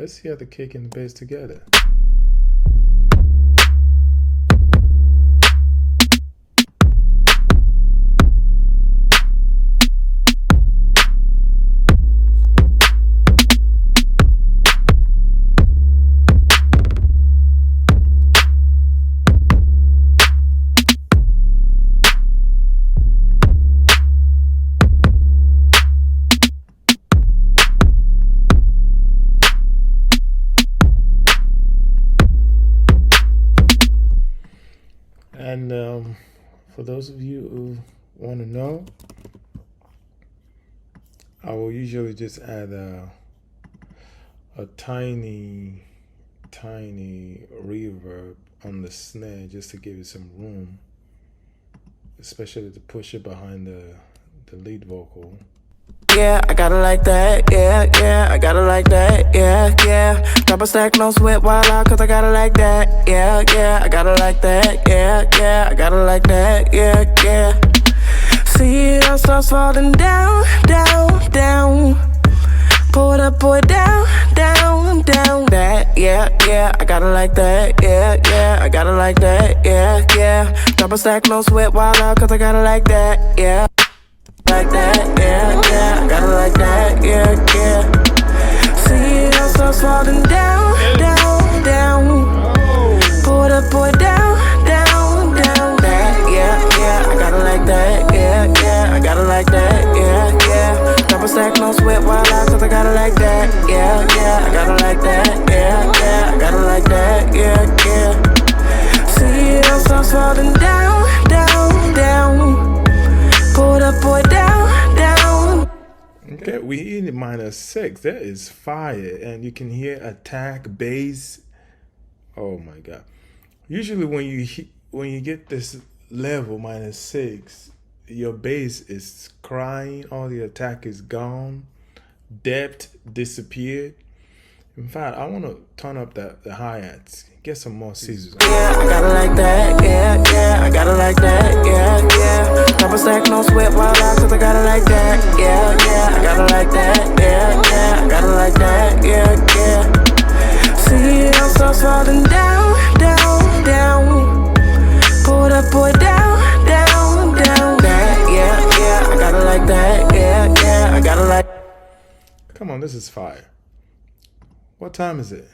Let's hear the kick and the bass together. And for those of you who want to know, I will usually just add a tiny reverb on the snare just to give it some room, especially to push it behind the lead vocal. Yeah, I gotta like that, yeah, I gotta like that, yeah. Drop a stack, no sweat, wild out, cause I gotta like that, yeah, I gotta like that, yeah, I gotta like that, yeah. See it all starts falling down. Pull it up, pull it down, that, yeah, I gotta like that, yeah, I gotta like that, yeah. Drop a stack, no sweat, wild out, cause I gotta like that, yeah. Like that, yeah, I gotta like that, yeah. See it all starts falling down. Pull it up, pull it down, that, yeah, I gotta like that, yeah, I gotta like that, yeah. Drop a stack, no sweat, wild out, cause I gotta like that, yeah, I gotta like that, yeah, I gotta like that, yeah. See it all starts falling down. Pull it up, pull it down. Okay, we in -6. That is fire, and you can hear attack, bass. Oh my god! Usually, when you get this level -6, your bass is crying, all the attack is gone, depth disappeared. In fact, I want to turn up the hi-hats, get some more scissors. Yeah, I gotta like that, yeah, I gotta like that, yeah. Drop a stack, no sweat, wild out, cause I gotta like that, yeah, I gotta like that, yeah, I gotta like that, yeah. See it all starts falling down. Pull it up, pull it down, that, yeah, I gotta like that, yeah, I gotta like. Come on, this is fire. What time is it?